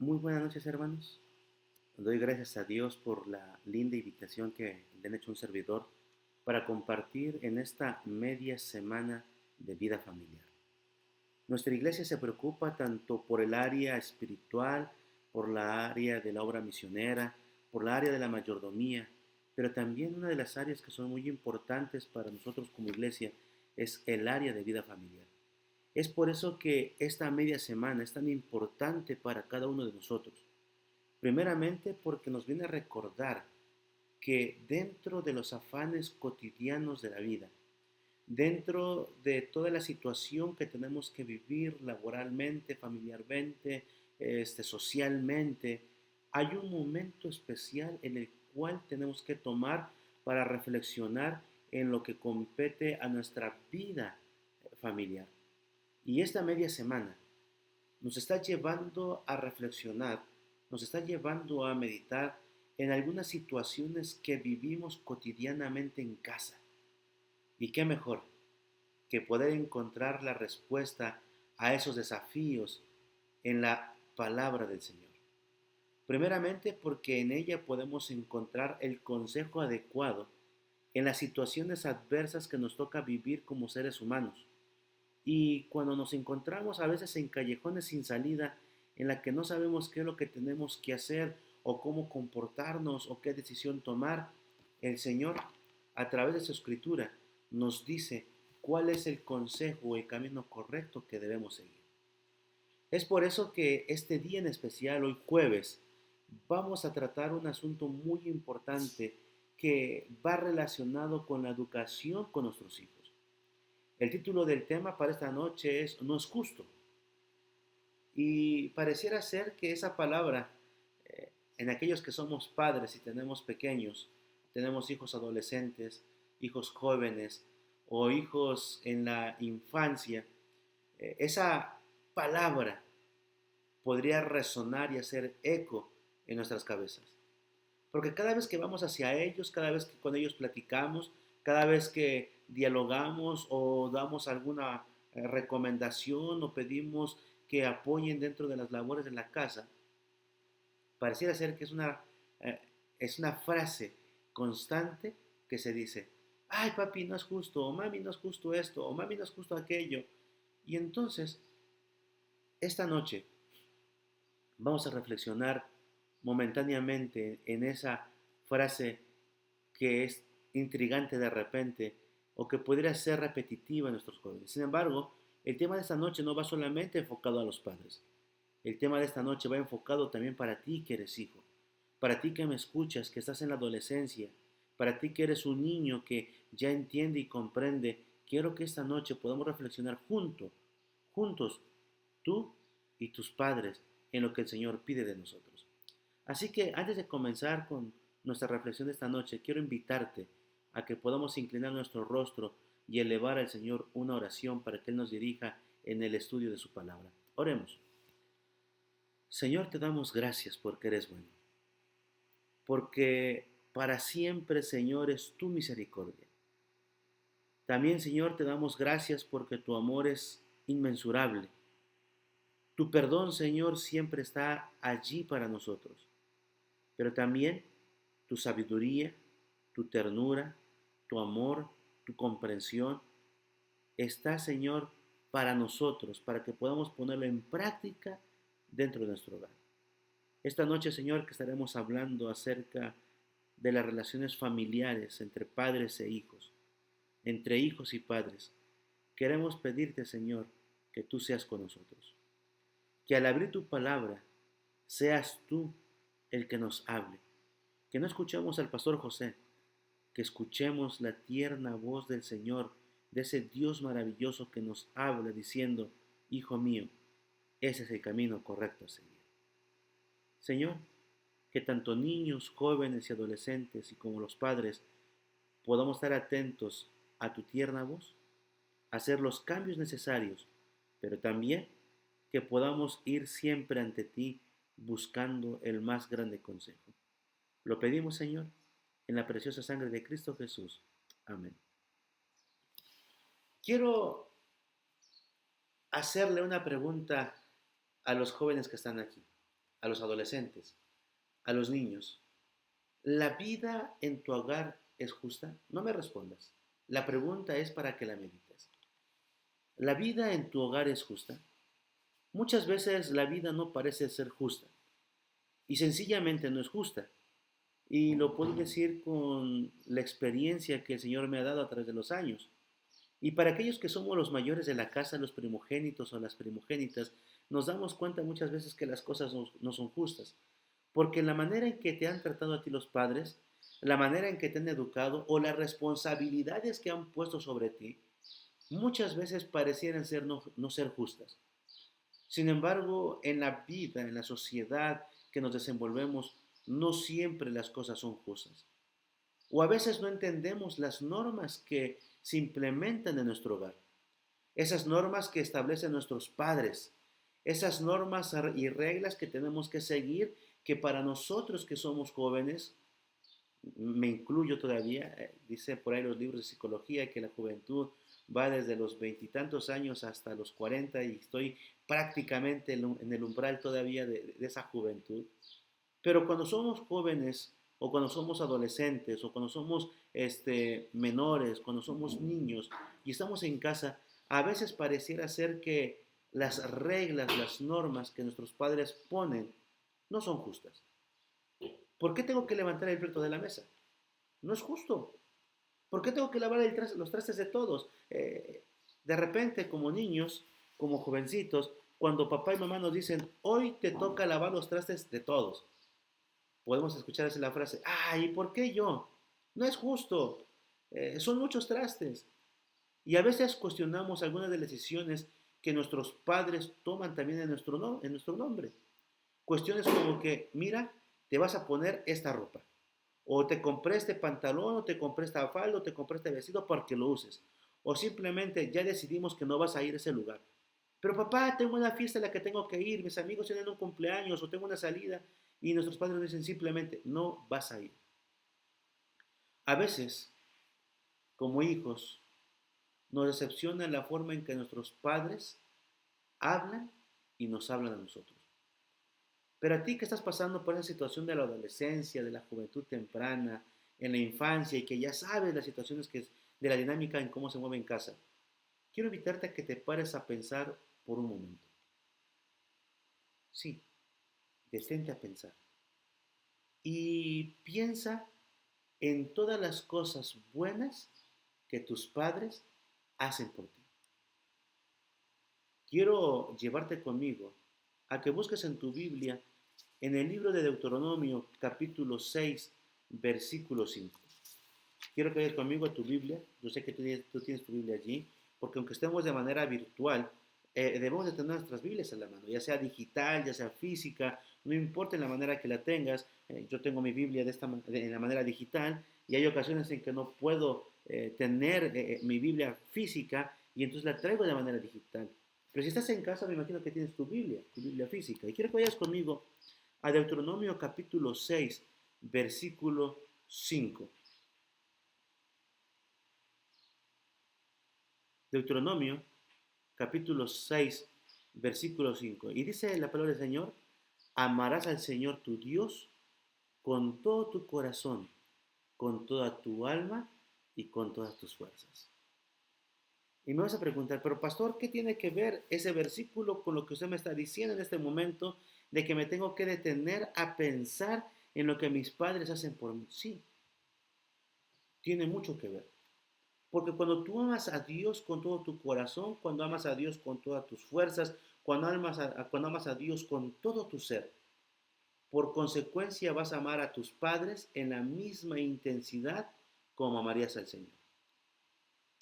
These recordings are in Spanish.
Muy buenas noches, hermanos. Doy gracias a Dios por la linda invitación que le han hecho un servidor para compartir en esta media semana de vida familiar. Nuestra iglesia se preocupa tanto por el área espiritual, por la área de la obra misionera, por la área de la mayordomía, pero también una de las áreas que son muy importantes para nosotros como iglesia es el área de vida familiar. Es por eso que esta media semana es tan importante para cada uno de nosotros. Primeramente porque nos viene a recordar que dentro de los afanes cotidianos de la vida, dentro de toda la situación que tenemos que vivir laboralmente, familiarmente, socialmente, hay un momento especial en el cual tenemos que tomar para reflexionar en lo que compete a nuestra vida familiar. Y esta media semana nos está llevando a reflexionar, nos está llevando a meditar en algunas situaciones que vivimos cotidianamente en casa. Y qué mejor que poder encontrar la respuesta a esos desafíos en la palabra del Señor. Primeramente porque en ella podemos encontrar el consejo adecuado en las situaciones adversas que nos toca vivir como seres humanos. Y cuando nos encontramos a veces en callejones sin salida, en la que no sabemos qué es lo que tenemos que hacer o cómo comportarnos o qué decisión tomar, el Señor, a través de su escritura, nos dice cuál es el consejo o el camino correcto que debemos seguir. Es por eso que este día en especial, hoy jueves, vamos a tratar un asunto muy importante que va relacionado con la educación con nuestros hijos. El título del tema para esta noche es No es justo. Y pareciera ser que esa palabra, en aquellos que somos padres y tenemos pequeños, tenemos hijos adolescentes, hijos jóvenes o hijos en la infancia, esa palabra podría resonar y hacer eco en nuestras cabezas. Porque cada vez que vamos hacia ellos, cada vez que con ellos platicamos, cada vez que dialogamos o damos alguna recomendación o pedimos que apoyen dentro de las labores de la casa, pareciera ser que eh, es una frase constante que se dice, ay papi, no es justo, o mami, no es justo esto, o mami, no es justo aquello. Y entonces, esta noche vamos a reflexionar momentáneamente en esa frase que es intrigante de repente o que podría ser repetitiva en nuestros jóvenes. Sin embargo, el tema de esta noche no va solamente enfocado a los padres. El tema de esta noche va enfocado también para ti que eres hijo, para ti que me escuchas, que estás en la adolescencia, para ti que eres un niño que ya entiende y comprende. Quiero que esta noche podamos reflexionar juntos, tú y tus padres, en lo que el Señor pide de nosotros. Así que antes de comenzar con nuestra reflexión de esta noche, quiero invitarte a que podamos inclinar nuestro rostro y elevar al Señor una oración para que Él nos dirija en el estudio de su palabra. Oremos. Señor, te damos gracias porque eres bueno, porque para siempre, Señor, es tu misericordia. También, Señor, te damos gracias porque tu amor es inmensurable. Tu perdón, Señor, siempre está allí para nosotros, pero también tu sabiduría, tu ternura, tu amor, tu comprensión está, Señor, para nosotros, para que podamos ponerlo en práctica dentro de nuestro hogar. Esta noche, Señor, que estaremos hablando acerca de las relaciones familiares entre padres e hijos, entre hijos y padres. Queremos pedirte, Señor, que tú seas con nosotros. Que al abrir tu palabra, seas tú el que nos hable. Que no escuchemos al pastor José, que escuchemos la tierna voz del Señor, de ese Dios maravilloso que nos habla diciendo, Hijo mío, ese es el camino correcto a seguir. Señor, que tanto niños, jóvenes y adolescentes y como los padres podamos estar atentos a tu tierna voz, hacer los cambios necesarios, pero también que podamos ir siempre ante ti buscando el más grande consejo. Lo pedimos, Señor, en la preciosa sangre de Cristo Jesús. Amén. Quiero hacerle una pregunta a los jóvenes que están aquí. a los adolescentes, a los niños, ¿la vida en tu hogar es justa? No me respondas. La pregunta es para que la medites. ¿La vida en tu hogar es justa? Muchas veces la vida no parece ser justa y sencillamente no es justa. Y lo puedo decir con la experiencia que el Señor me ha dado a través de los años. Y para aquellos que somos los mayores de la casa, los primogénitos o las primogénitas, nos damos cuenta muchas veces que las cosas no son justas. Porque la manera en que te han tratado a ti los padres, la manera en que te han educado o las responsabilidades que han puesto sobre ti, muchas veces parecieran ser no ser justas. Sin embargo, en la vida, en la sociedad que nos desenvolvemos, no siempre las cosas son justas. O a veces no entendemos las normas que se implementan en nuestro hogar. Esas normas que establecen nuestros padres. Esas normas y reglas que tenemos que seguir, que para nosotros que somos jóvenes, me incluyo todavía, dice por ahí los libros de psicología que la juventud va desde los veintitantos años hasta los 40 y estoy prácticamente en el umbral todavía de esa juventud. Pero cuando somos jóvenes o cuando somos adolescentes o cuando somos menores, cuando somos niños y estamos en casa, a veces pareciera ser que las reglas, las normas que nuestros padres ponen no son justas. ¿Por qué tengo que levantar el plato de la mesa? No es justo. ¿Por qué tengo que lavar los trastes de todos? De repente, como niños, como jovencitos, cuando papá y mamá nos dicen, hoy te toca lavar los trastes de todos, podemos escuchar así la frase, ay, ¿por qué yo? No es justo. Son muchos trastes. Y a veces cuestionamos algunas de las decisiones que nuestros padres toman también en nuestro nombre. Cuestiones como que, mira, te vas a poner esta ropa. O te compré este pantalón, o te compré esta falda, o te compré este vestido porque lo uses. O simplemente ya decidimos que no vas a ir a ese lugar. Pero papá, tengo una fiesta a la que tengo que ir, mis amigos tienen un cumpleaños o tengo una salida y nuestros padres nos dicen simplemente, no vas a ir. A veces, como hijos, nos decepciona la forma en que nuestros padres hablan y nos hablan a nosotros. Pero a ti que estás pasando por esa situación de la adolescencia, de la juventud temprana, en la infancia y que ya sabes las situaciones de la dinámica en cómo se mueve en casa, quiero invitarte a que te pares a pensar por un momento. Sí, detente a pensar. Y piensa en todas las cosas buenas que tus padres hacen por ti. Quiero llevarte conmigo a que busques en tu Biblia, en el libro de Deuteronomio, capítulo 6, versículo 5. Quiero que vayas conmigo a tu Biblia. Yo sé que tú tienes tu Biblia allí, porque aunque estemos de manera virtual, debemos de tener nuestras Biblias en la mano, ya sea digital, ya sea física, no importa en la manera que la tengas. Yo tengo mi Biblia en la manera digital y hay ocasiones en que no puedo tener mi Biblia física y entonces la traigo de manera digital. Pero si estás en casa, me imagino que tienes tu Biblia física. Y quiero que vayas conmigo a Deuteronomio capítulo 6, versículo 5. Deuteronomio capítulo 6, versículo 5. Y dice la palabra del Señor, amarás al Señor tu Dios con todo tu corazón, con toda tu alma y con todas tus fuerzas. Y me vas a preguntar, pero pastor, ¿qué tiene que ver ese versículo con lo que usted me está diciendo en este momento de que me tengo que detener a pensar en lo que mis padres hacen por mí? Sí, tiene mucho que ver. Porque cuando tú amas a Dios con todo tu corazón, cuando amas a Dios con todas tus fuerzas, cuando amas a Dios con todo tu ser, por consecuencia vas a amar a tus padres en la misma intensidad como amarías al Señor.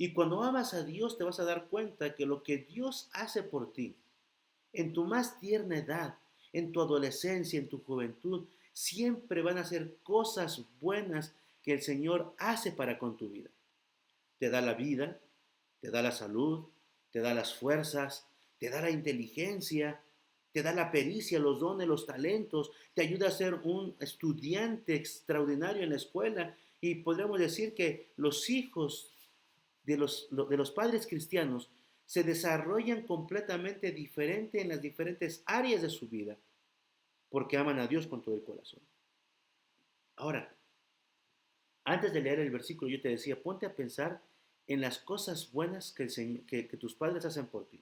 Y cuando amas a Dios te vas a dar cuenta que lo que Dios hace por ti, en tu más tierna edad, en tu adolescencia, en tu juventud, siempre van a ser cosas buenas que el Señor hace para con tu vida. Te da la vida, te da la salud, te da las fuerzas, te da la inteligencia, te da la pericia, los dones, los talentos, te ayuda a ser un estudiante extraordinario en la escuela. Y podríamos decir que los hijos de los padres cristianos se desarrollan completamente diferente en las diferentes áreas de su vida. porque aman a Dios con todo el corazón. Ahora, antes de leer el versículo, yo te decía, ponte a pensar en las cosas buenas que tus padres hacen por ti.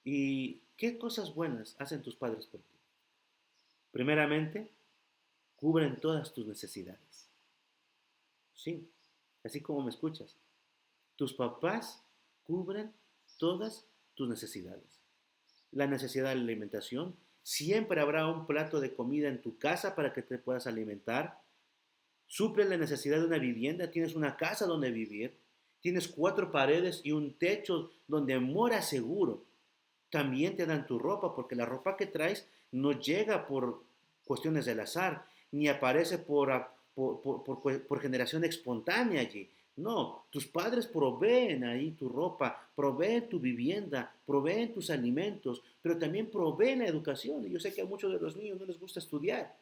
¿Y qué cosas buenas hacen tus padres por ti? Primeramente, cubren todas tus necesidades. Sí, así como me escuchas. Tus papás cubren todas tus necesidades. La necesidad de la alimentación. Siempre habrá un plato de comida en tu casa para que te puedas alimentar. Suple la necesidad de una vivienda. Tienes una casa donde vivir. Tienes 4 paredes y un techo donde moras seguro. También te dan tu ropa, porque la ropa que traes no llega por cuestiones del azar, ni aparece por generación espontánea allí. No, tus padres proveen ahí tu ropa, proveen tu vivienda, proveen tus alimentos, pero también proveen la educación. Y yo sé que a muchos de los niños no les gusta estudiar,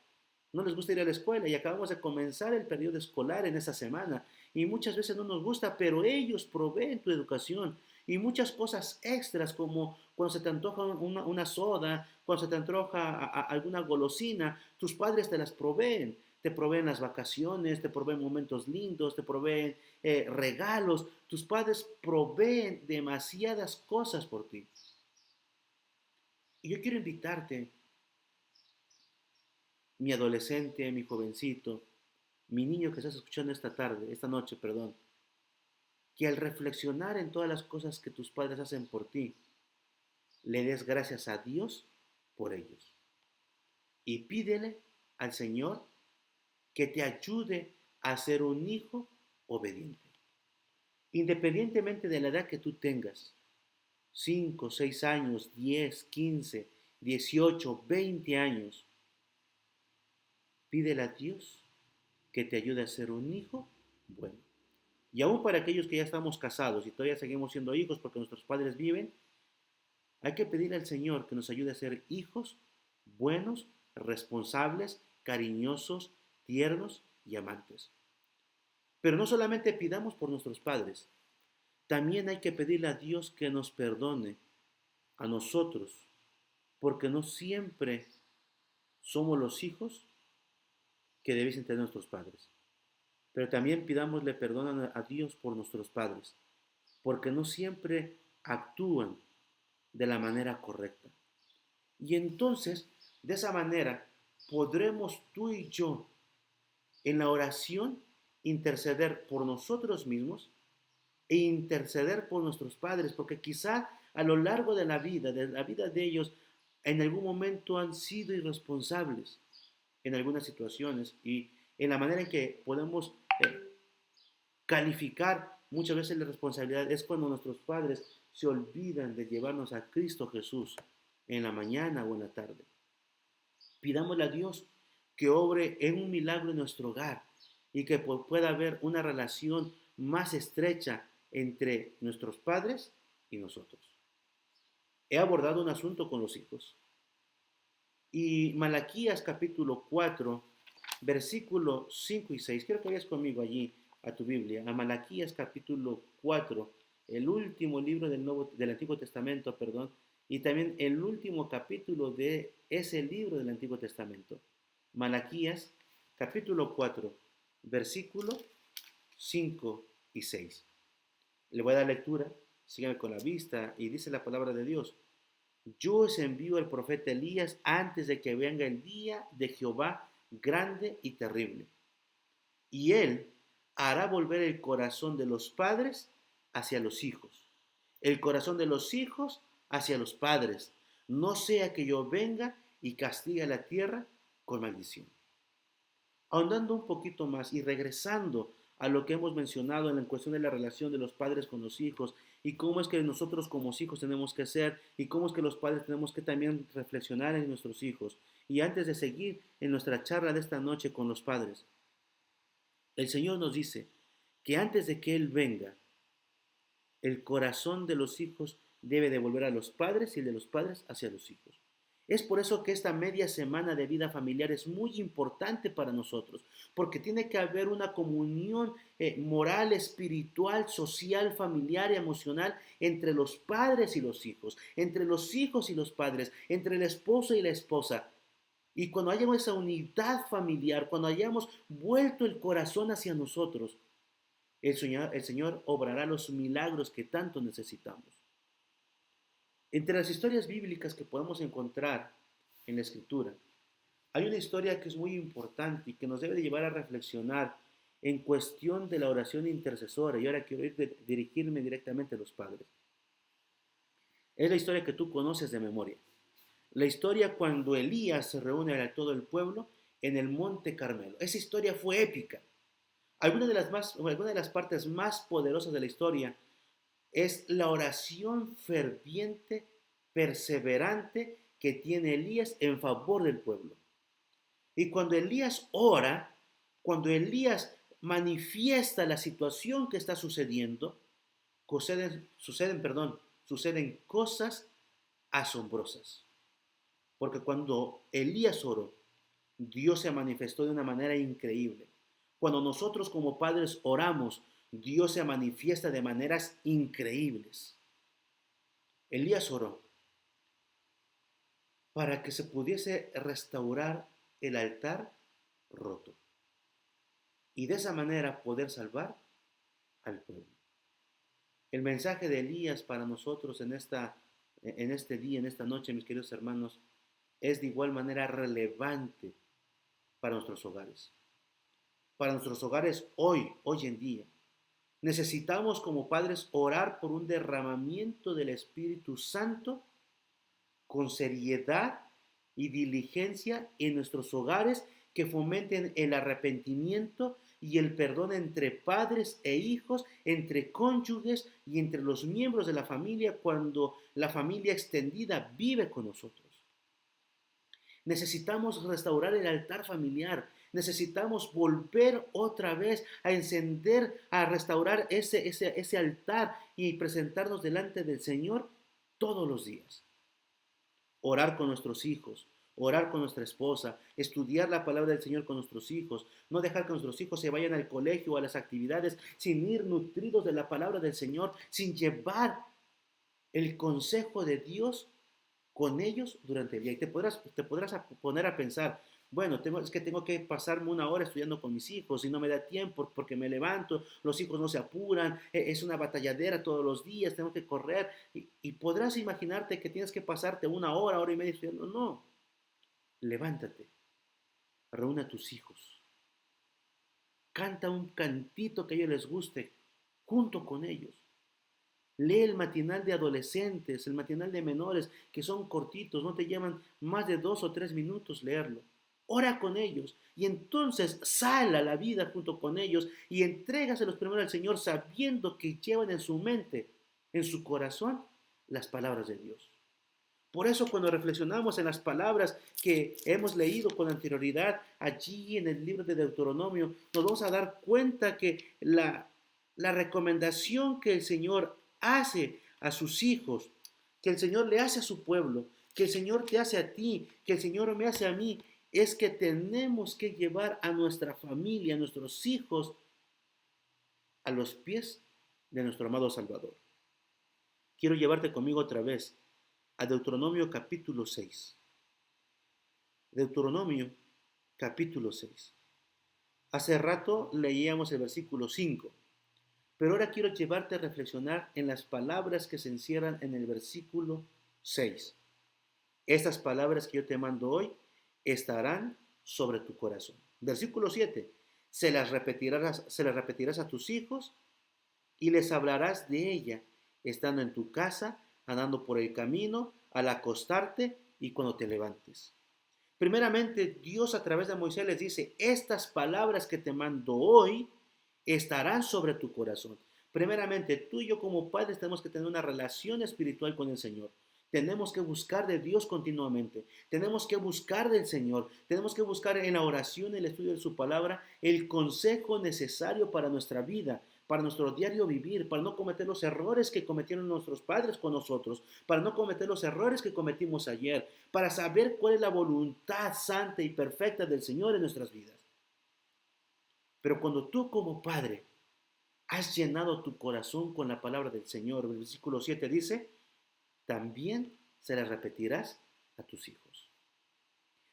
no les gusta ir a la escuela y acabamos de comenzar el periodo escolar en esa semana y muchas veces no nos gusta, pero ellos proveen tu educación y muchas cosas extras como cuando se te antoja una soda, cuando se te antoja alguna golosina, tus padres te proveen las vacaciones, te proveen momentos lindos, te proveen regalos, tus padres proveen demasiadas cosas por ti. Y yo quiero invitarte, mi adolescente, mi jovencito, mi niño que estás escuchando esta noche, perdón, que al reflexionar en todas las cosas que tus padres hacen por ti, le des gracias a Dios por ellos. Y pídele al Señor que te ayude a ser un hijo obediente. Independientemente de la edad que tú tengas, 5, 6 años, 10, 15, 18, 20 años, pídele a Dios que te ayude a ser un hijo bueno. Y aún para aquellos que ya estamos casados y todavía seguimos siendo hijos porque nuestros padres viven, hay que pedirle al Señor que nos ayude a ser hijos buenos, responsables, cariñosos, tiernos y amantes. Pero no solamente pidamos por nuestros padres, también hay que pedirle a Dios que nos perdone a nosotros, porque no siempre somos los hijos que debiesen tener nuestros padres. Pero también pidámosle perdón a Dios por nuestros padres, porque no siempre actúan de la manera correcta. Y entonces, de esa manera, podremos tú y yo, en la oración, interceder por nosotros mismos e interceder por nuestros padres, porque quizá a lo largo de la vida de ellos, en algún momento han sido irresponsables en algunas situaciones y en la manera en que podemos calificar muchas veces la responsabilidad es cuando nuestros padres se olvidan de llevarnos a Cristo Jesús en la mañana o en la tarde. Pidámosle a Dios que obre en un milagro en nuestro hogar y que pueda haber una relación más estrecha entre nuestros padres y nosotros. He abordado un asunto con los hijos y Malaquías capítulo 4, versículo 5 y 6. Quiero que vayas conmigo allí a tu Biblia, a Malaquías capítulo 4, el último libro del Antiguo Testamento, perdón, y también el último capítulo de ese libro del Antiguo Testamento. Malaquías capítulo 4, versículo 5 y 6. Le voy a dar lectura, síganme con la vista, y dice la palabra de Dios. Yo os envío al profeta Elías antes de que venga el día de Jehová grande y terrible. Y él hará volver el corazón de los padres hacia los hijos, el corazón de los hijos hacia los padres, no sea que yo venga y castigue a la tierra con maldición. Ahondando un poquito más y regresando a lo que hemos mencionado en la cuestión de la relación de los padres con los hijos y cómo es que nosotros como hijos tenemos que ser y cómo es que los padres tenemos que también reflexionar en nuestros hijos. Y antes de seguir en nuestra charla de esta noche con los padres, el Señor nos dice que antes de que Él venga, el corazón de los hijos debe devolver a los padres y el de los padres hacia los hijos. Es por eso que esta media semana de vida familiar es muy importante para nosotros, porque tiene que haber una comunión moral, espiritual, social, familiar y emocional entre los padres y los hijos, entre los hijos y los padres, entre el esposo y la esposa. Y cuando hayamos esa unidad familiar, cuando hayamos vuelto el corazón hacia nosotros, el Señor obrará los milagros que tanto necesitamos. Entre las historias bíblicas que podemos encontrar en la Escritura, hay una historia que es muy importante y que nos debe de llevar a reflexionar en cuestión de la oración intercesora. Y ahora quiero dirigirme directamente a los padres. Es la historia que tú conoces de memoria. La historia cuando Elías se reúne a todo el pueblo en el Monte Carmelo. Esa historia fue épica. Alguna de las partes más poderosas de la historia es la oración ferviente, perseverante que tiene Elías en favor del pueblo. Y cuando Elías ora, cuando Elías manifiesta la situación que está sucediendo, suceden cosas asombrosas. Porque cuando Elías oró, Dios se manifestó de una manera increíble. Cuando nosotros como padres oramos, Dios se manifiesta de maneras increíbles. Elías oró para que se pudiese restaurar el altar roto y de esa manera poder salvar al pueblo. El mensaje de Elías para nosotros en este día, en esta noche, mis queridos hermanos, es de igual manera relevante para nuestros hogares. Para nuestros hogares hoy en día. Necesitamos como padres orar por un derramamiento del Espíritu Santo con seriedad y diligencia en nuestros hogares que fomenten el arrepentimiento y el perdón entre padres e hijos, entre cónyuges y entre los miembros de la familia cuando la familia extendida vive con nosotros. Necesitamos restaurar el altar familiar. Necesitamos volver otra vez a encender, a restaurar ese altar y presentarnos delante del Señor todos los días. Orar con nuestros hijos, orar con nuestra esposa, estudiar la palabra del Señor con nuestros hijos, no dejar que nuestros hijos se vayan al colegio o a las actividades sin ir nutridos de la palabra del Señor, sin llevar el consejo de Dios con ellos durante el día. Y te podrás poner a pensar, bueno, es que tengo que pasarme una hora estudiando con mis hijos y no me da tiempo porque me levanto, los hijos no se apuran, es una batalladera todos los días, tengo que correr. Y podrás imaginarte que tienes que pasarte una hora y media estudiando. No, levántate, reúne a tus hijos, canta un cantito que a ellos les guste junto con ellos. Lee el matinal de adolescentes, el matinal de menores, que son cortitos, no te llevan más de 2 o 3 minutos leerlo. Ora con ellos y entonces sal a la vida junto con ellos y entrégaselos primero al Señor sabiendo que llevan en su mente, en su corazón, las palabras de Dios. Por eso cuando reflexionamos en las palabras que hemos leído con anterioridad allí en el libro de Deuteronomio, nos vamos a dar cuenta que la recomendación que el Señor hace a sus hijos, que el Señor le hace a su pueblo, que el Señor te hace a ti, que el Señor me hace a mí, es que tenemos que llevar a nuestra familia, a nuestros hijos, a los pies de nuestro amado Salvador. Quiero llevarte conmigo otra vez a Deuteronomio capítulo 6. Deuteronomio capítulo 6. Hace rato leíamos el versículo 5. Pero ahora quiero llevarte a reflexionar en las palabras que se encierran en el versículo 6. Estas palabras que yo te mando hoy estarán sobre tu corazón. Versículo 7. Se las repetirás a tus hijos y les hablarás de ella, estando en tu casa, andando por el camino, al acostarte y cuando te levantes. Primeramente, Dios a través de Moisés les dice, estas palabras que te mando hoy estarán sobre tu corazón. Primeramente, tú y yo como padres tenemos que tener una relación espiritual con el Señor. Tenemos que buscar de Dios continuamente. Tenemos que buscar del Señor. Tenemos que buscar en la oración, en el estudio de su palabra, el consejo necesario para nuestra vida, para nuestro diario vivir, para no cometer los errores que cometieron nuestros padres con nosotros, para no cometer los errores que cometimos ayer, para saber cuál es la voluntad santa y perfecta del Señor en nuestras vidas. Pero cuando tú como padre has llenado tu corazón con la palabra del Señor, el versículo 7 dice, también se la repetirás a tus hijos.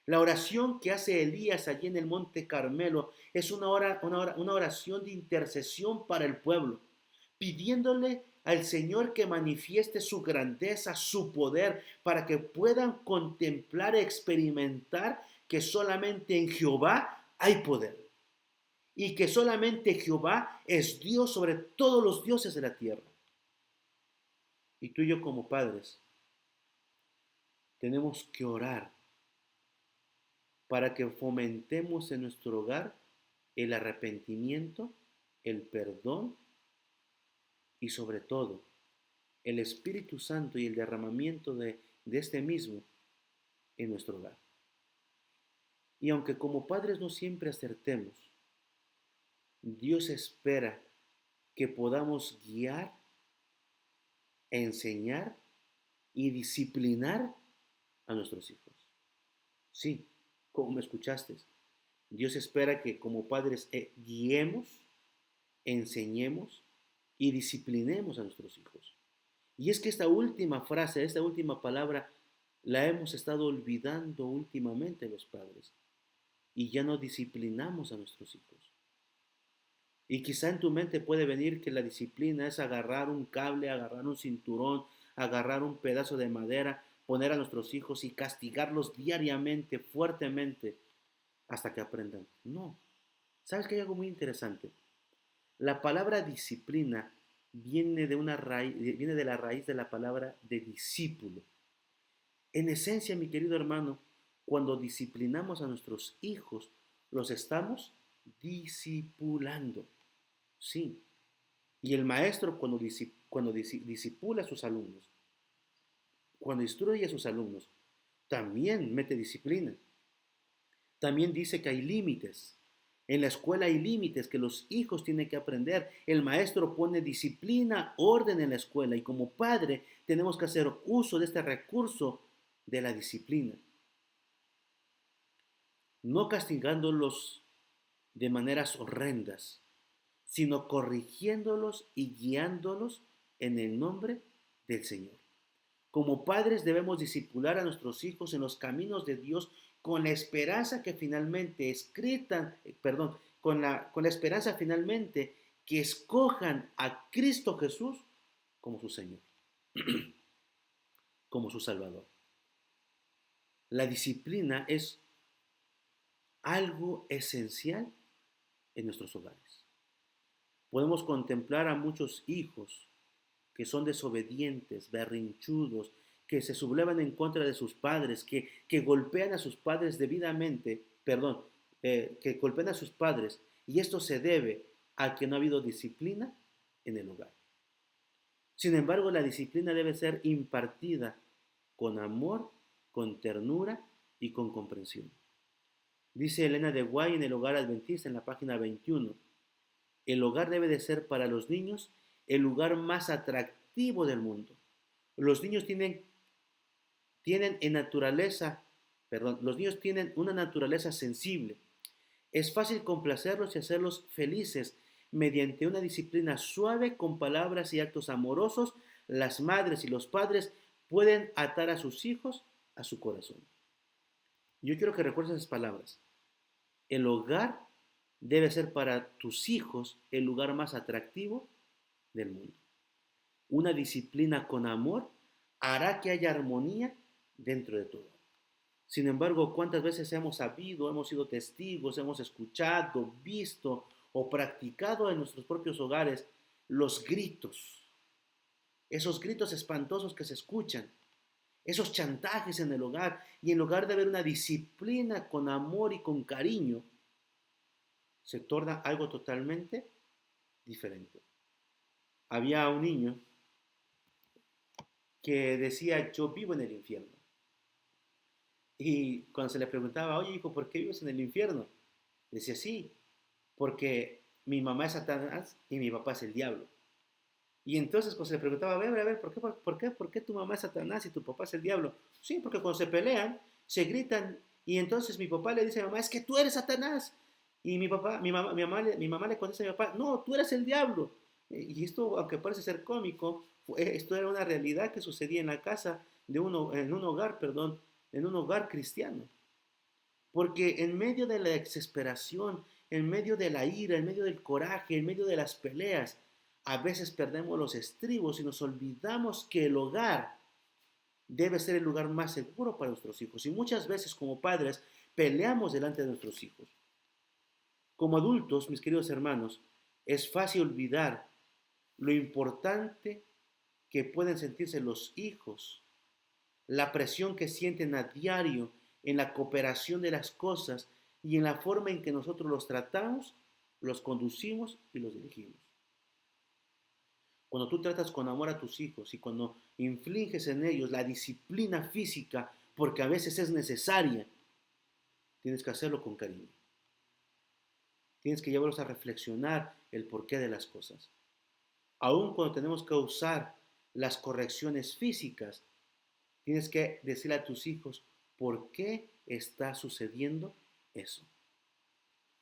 La oración que hace Elías allí en el monte Carmelo es una oración de intercesión para el pueblo, pidiéndole al Señor que manifieste su grandeza, su poder, para que puedan contemplar, experimentar que solamente en Jehová hay poder y que solamente Jehová es Dios sobre todos los dioses de la tierra. Y tú y yo como padres tenemos que orar para que fomentemos en nuestro hogar el arrepentimiento, el perdón y sobre todo el Espíritu Santo y el derramamiento de este mismo en nuestro hogar. Y aunque como padres no siempre acertemos, Dios espera que podamos guiar, enseñar y disciplinar a nuestros hijos. Sí, como me escuchaste, Dios espera que como padres guiemos, enseñemos y disciplinemos a nuestros hijos. Y es que esta última frase, esta última palabra, la hemos estado olvidando últimamente los padres y ya no disciplinamos a nuestros hijos. Y quizá en tu mente puede venir que la disciplina es agarrar un cable, agarrar un cinturón, agarrar un pedazo de madera, poner a nuestros hijos y castigarlos diariamente, fuertemente, hasta que aprendan. No. ¿Sabes que hay algo muy interesante? La palabra disciplina viene de la raíz de la palabra de discípulo. En esencia, mi querido hermano, cuando disciplinamos a nuestros hijos, los estamos discipulando. Sí. Y el maestro cuando disipula a sus alumnos, cuando instruye a sus alumnos, también mete disciplina. También dice que hay límites. En la escuela hay límites que los hijos tienen que aprender. El maestro pone disciplina, orden en la escuela y como padre tenemos que hacer uso de este recurso de la disciplina. No castigándolos de maneras horrendas, sino corrigiéndolos y guiándolos en el nombre del Señor. Como padres debemos discipular a nuestros hijos en los caminos de Dios con la esperanza que finalmente con la esperanza finalmente que escojan a Cristo Jesús como su Señor, como su Salvador. La disciplina es algo esencial en nuestros hogares. Podemos contemplar a muchos hijos que son desobedientes, berrinchudos, que se sublevan en contra de sus padres, que golpean a sus padres que golpean a sus padres, y esto se debe a que no ha habido disciplina en el hogar. Sin embargo, la disciplina debe ser impartida con amor, con ternura y con comprensión. Dice Elena de Guay en el Hogar Adventista en la página 21, el hogar debe de ser para los niños el lugar más atractivo del mundo. Los niños los niños tienen una naturaleza sensible. Es fácil complacerlos y hacerlos felices mediante una disciplina suave con palabras y actos amorosos. Las madres y los padres pueden atar a sus hijos a su corazón. Yo quiero que recuerdes esas palabras. El hogar debe ser para tus hijos el lugar más atractivo del mundo. Una disciplina con amor hará que haya armonía dentro de todo. Sin embargo, ¿cuántas veces hemos sabido, hemos sido testigos, hemos escuchado, visto o practicado en nuestros propios hogares los gritos? Esos gritos espantosos que se escuchan, esos chantajes en el hogar, y en lugar de haber una disciplina con amor y con cariño, se torna algo totalmente diferente. Había un niño que decía, yo vivo en el infierno. Y cuando se le preguntaba, oye hijo, ¿por qué vives en el infierno? Decía, sí, porque mi mamá es Satanás y mi papá es el diablo. Y entonces cuando se le preguntaba, a ver, ¿por qué tu mamá es Satanás y tu papá es el diablo? Sí, porque cuando se pelean, se gritan y entonces mi papá le dice a mi mamá, es que tú eres Satanás. Y mi mamá le contesta a mi papá, no, tú eres el diablo. Y esto, aunque parece ser cómico, esto era una realidad que sucedía en la casa en un hogar, perdón, en un hogar cristiano. Porque en medio de la desesperación, en medio de la ira, en medio del coraje, en medio de las peleas, a veces perdemos los estribos y nos olvidamos que el hogar debe ser el lugar más seguro para nuestros hijos. Y muchas veces como padres peleamos delante de nuestros hijos. Como adultos, mis queridos hermanos, es fácil olvidar lo importante que pueden sentirse los hijos, la presión que sienten a diario en la cooperación de las cosas y en la forma en que nosotros los tratamos, los conducimos y los dirigimos. Cuando tú tratas con amor a tus hijos y cuando infliges en ellos la disciplina física, porque a veces es necesaria, tienes que hacerlo con cariño. Tienes que llevarlos a reflexionar el porqué de las cosas. Aun cuando tenemos que usar las correcciones físicas, tienes que decirle a tus hijos por qué está sucediendo eso.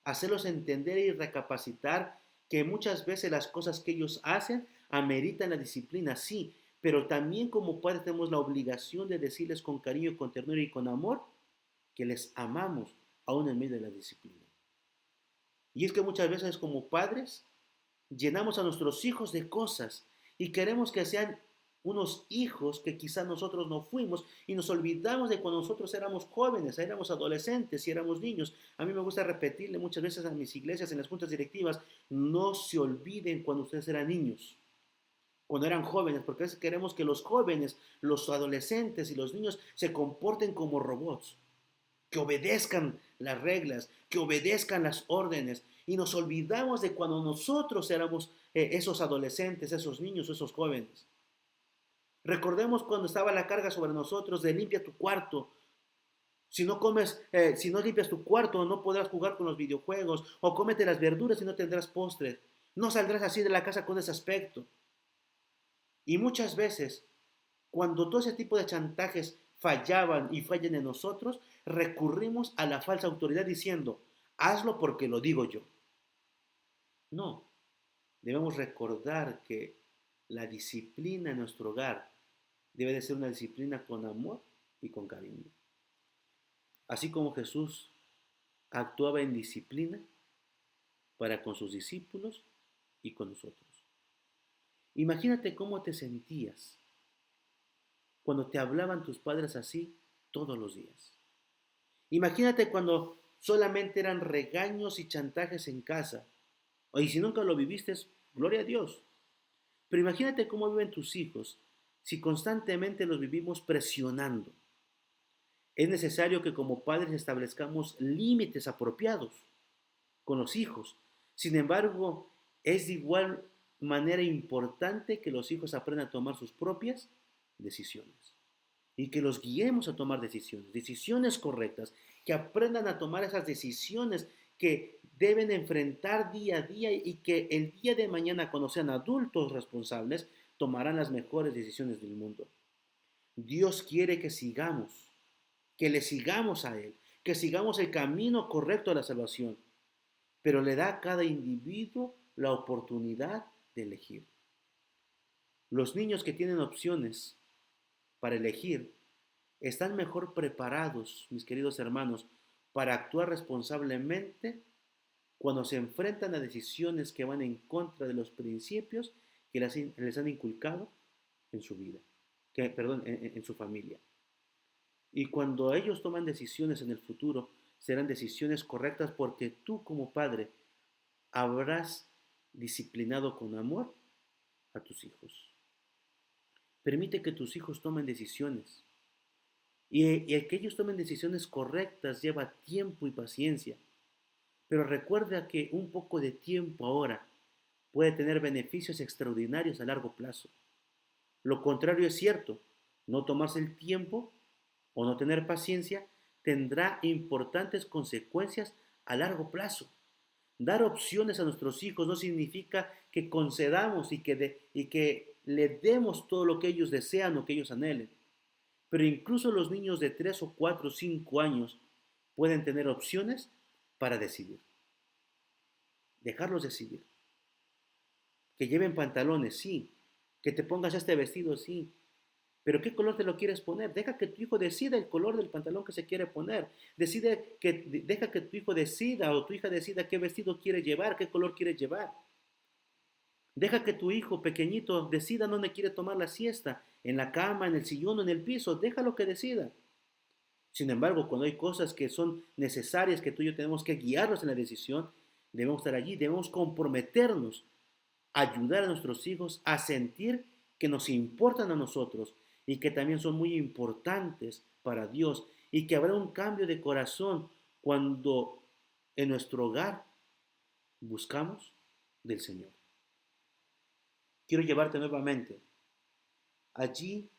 Hacerlos entender y recapacitar que muchas veces las cosas que ellos hacen ameritan la disciplina, sí, pero también como padres tenemos la obligación de decirles con cariño, con ternura y con amor que les amamos aún en medio de la disciplina. Y es que muchas veces como padres llenamos a nuestros hijos de cosas y queremos que sean unos hijos que quizás nosotros no fuimos y nos olvidamos de cuando nosotros éramos jóvenes, éramos adolescentes y éramos niños. A mí me gusta repetirle muchas veces a mis iglesias, en las juntas directivas, no se olviden cuando ustedes eran niños, cuando eran jóvenes, porque a veces queremos que los jóvenes, los adolescentes y los niños se comporten como robots, que obedezcan las reglas, que obedezcan las órdenes. Y nos olvidamos de cuando nosotros éramos esos adolescentes, esos niños, esos jóvenes. Recordemos cuando estaba la carga sobre nosotros de limpia tu cuarto. Si no comes, si no limpias tu cuarto, no podrás jugar con los videojuegos. O cómete las verduras y no tendrás postres. No saldrás así de la casa con ese aspecto. Y muchas veces, cuando todo ese tipo de chantajes fallaban y fallan en nosotros, recurrimos a la falsa autoridad diciendo, hazlo porque lo digo yo. No, debemos recordar que la disciplina en nuestro hogar debe de ser una disciplina con amor y con cariño. Así como Jesús actuaba en disciplina para con sus discípulos y con nosotros. Imagínate cómo te sentías cuando te hablaban tus padres así todos los días. Imagínate cuando solamente eran regaños y chantajes en casa. Y si nunca lo viviste, gloria a Dios. Pero imagínate cómo viven tus hijos si constantemente los vivimos presionando. Es necesario que como padres establezcamos límites apropiados con los hijos. Sin embargo, es de igual manera importante que los hijos aprendan a tomar sus propias decisiones y que los guiemos a tomar decisiones correctas, que aprendan a tomar esas decisiones que deben enfrentar día a día y que el día de mañana, cuando sean adultos responsables, tomarán las mejores decisiones del mundo. Dios quiere que le sigamos a Él, que sigamos el camino correcto a la salvación, pero le da a cada individuo la oportunidad de elegir. Los niños que tienen opciones para elegir están mejor preparados, mis queridos hermanos, para actuar responsablemente cuando se enfrentan a decisiones que van en contra de los principios que les han inculcado en su vida, en su familia. Y cuando ellos toman decisiones en el futuro, serán decisiones correctas porque tú como padre habrás disciplinado con amor a tus hijos. Permite que tus hijos tomen decisiones. Y el que ellos tomen decisiones correctas lleva tiempo y paciencia. Pero recuerda que un poco de tiempo ahora puede tener beneficios extraordinarios a largo plazo. Lo contrario es cierto. No tomarse el tiempo o no tener paciencia tendrá importantes consecuencias a largo plazo. Dar opciones a nuestros hijos no significa que concedamos y que le demos todo lo que ellos desean o que ellos anhelen. Pero incluso los niños de 3 o 4 o 5 años pueden tener opciones para decidir. Dejarlos decidir. Que lleven pantalones, sí. Que te pongas este vestido, sí. Pero ¿qué color te lo quieres poner? Deja que tu hijo decida el color del pantalón que se quiere poner. Deja que tu hijo decida o tu hija decida qué vestido quiere llevar, qué color quiere llevar. Deja que tu hijo pequeñito decida dónde quiere tomar la siesta, en la cama, en el sillón o en el piso. Déjalo que decida. Sin embargo, cuando hay cosas que son necesarias, que tú y yo tenemos que guiarlos en la decisión, debemos estar allí, debemos comprometernos a ayudar a nuestros hijos a sentir que nos importan a nosotros y que también son muy importantes para Dios y que habrá un cambio de corazón cuando en nuestro hogar buscamos del Señor. Quiero llevarte nuevamente allí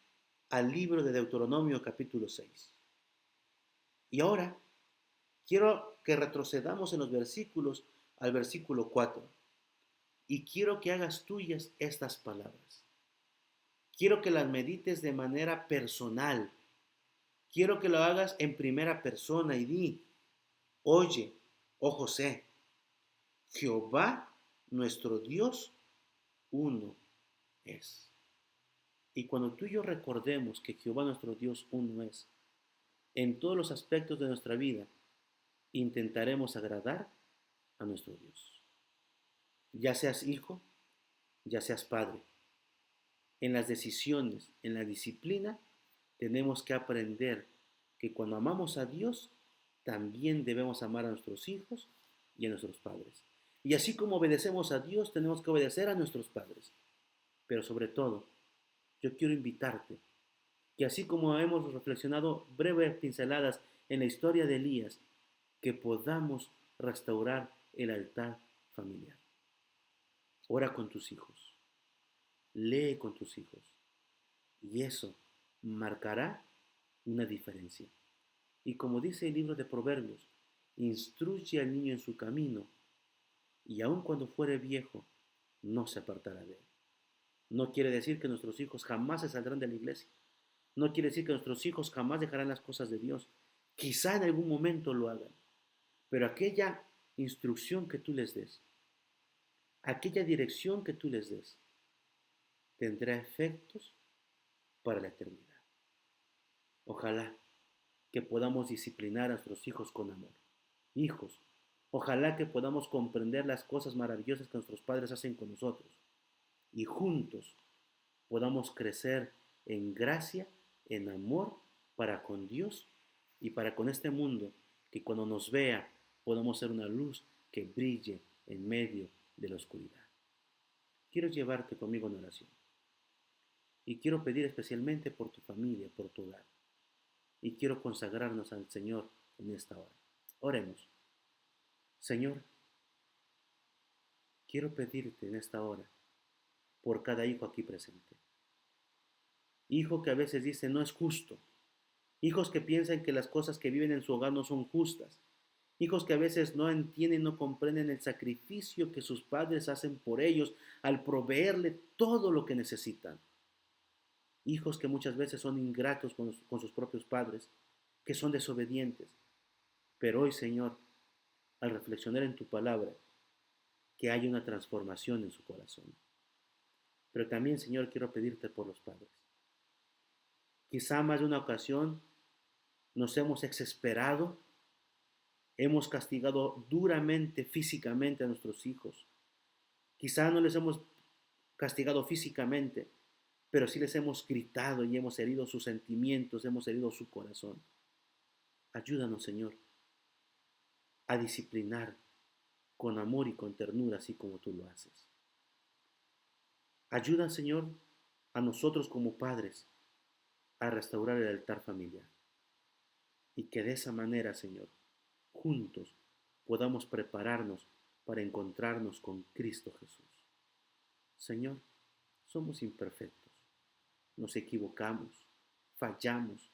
al libro de Deuteronomio capítulo 6. Y ahora quiero que retrocedamos en los versículos al versículo 4 y quiero que hagas tuyas estas palabras. Quiero que las medites de manera personal. Quiero que lo hagas en primera persona y di, oye, oh José, Jehová nuestro Dios uno es. Y cuando tú y yo recordemos que Jehová nuestro Dios uno es, en todos los aspectos de nuestra vida, intentaremos agradar a nuestro Dios. Ya seas hijo, ya seas padre. En las decisiones, en la disciplina, tenemos que aprender que cuando amamos a Dios, también debemos amar a nuestros hijos y a nuestros padres. Y así como obedecemos a Dios, tenemos que obedecer a nuestros padres. Pero sobre todo, yo quiero invitarte que así como hemos reflexionado breves pinceladas en la historia de Elías, que podamos restaurar el altar familiar. Ora con tus hijos, lee con tus hijos, y eso marcará una diferencia. Y como dice el libro de Proverbios, instruye al niño en su camino, y aun cuando fuere viejo, no se apartará de él. No quiere decir que nuestros hijos jamás se saldrán de la iglesia. No quiere decir que nuestros hijos jamás dejarán las cosas de Dios. Quizá en algún momento lo hagan. Pero aquella instrucción que tú les des, aquella dirección que tú les des, tendrá efectos para la eternidad. Ojalá que podamos disciplinar a nuestros hijos con amor. Hijos, ojalá que podamos comprender las cosas maravillosas que nuestros padres hacen con nosotros y juntos podamos crecer en gracia, en amor para con Dios y para con este mundo, que cuando nos vea podamos ser una luz que brille en medio de la oscuridad. Quiero llevarte conmigo en oración y quiero pedir especialmente por tu familia, por tu hogar, y quiero consagrarnos al Señor en esta hora. Oremos. Señor, quiero pedirte en esta hora por cada hijo aquí presente. Hijo que a veces dice no es justo. Hijos que piensan que las cosas que viven en su hogar no son justas. Hijos que a veces no entienden, no comprenden el sacrificio que sus padres hacen por ellos al proveerle todo lo que necesitan. Hijos que muchas veces son ingratos con sus propios padres, que son desobedientes. Pero hoy, Señor, al reflexionar en tu palabra, que haya una transformación en su corazón. Pero también, Señor, quiero pedirte por los padres. Quizá más de una ocasión nos hemos exasperado, hemos castigado duramente físicamente a nuestros hijos. Quizá no les hemos castigado físicamente, pero sí les hemos gritado y hemos herido sus sentimientos, hemos herido su corazón. Ayúdanos, Señor, a disciplinar con amor y con ternura, así como tú lo haces. Ayuda, Señor, a nosotros como padres a restaurar el altar familiar. Y que de esa manera, Señor, juntos podamos prepararnos para encontrarnos con Cristo Jesús. Señor, somos imperfectos, nos equivocamos, fallamos,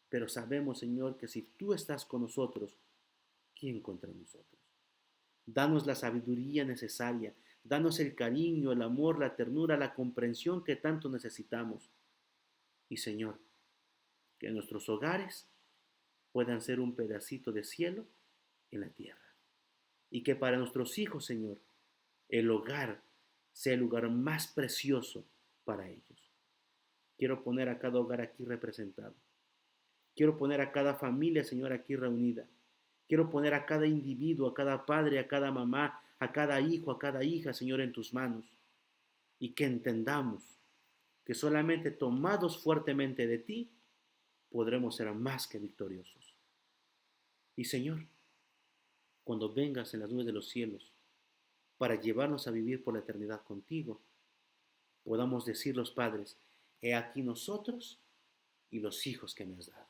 pero sabemos, Señor, que si tú estás con nosotros, ¿quién contra nosotros? Danos la sabiduría necesaria. Danos el cariño, el amor, la ternura, la comprensión que tanto necesitamos. Y Señor, que nuestros hogares puedan ser un pedacito de cielo en la tierra. Y que para nuestros hijos, Señor, el hogar sea el lugar más precioso para ellos. Quiero poner a cada hogar aquí representado. Quiero poner a cada familia, Señor, aquí reunida. Quiero poner a cada individuo, a cada padre, a cada mamá, a cada hijo, a cada hija, Señor, en tus manos. Y que entendamos que solamente tomados fuertemente de ti, podremos ser más que victoriosos. Y Señor, cuando vengas en las nubes de los cielos para llevarnos a vivir por la eternidad contigo, podamos decir los padres, he aquí nosotros y los hijos que me has dado.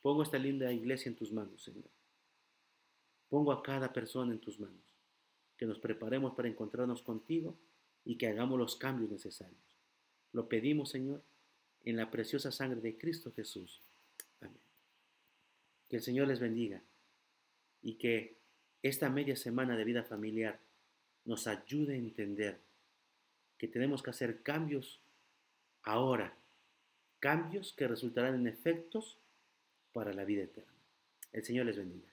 Pongo esta linda iglesia en tus manos, Señor. Pongo a cada persona en tus manos. Que nos preparemos para encontrarnos contigo y que hagamos los cambios necesarios. Lo pedimos, Señor, en la preciosa sangre de Cristo Jesús. Amén. Que el Señor les bendiga y que esta media semana de vida familiar nos ayude a entender que tenemos que hacer cambios ahora, cambios que resultarán en efectos para la vida eterna. El Señor les bendiga.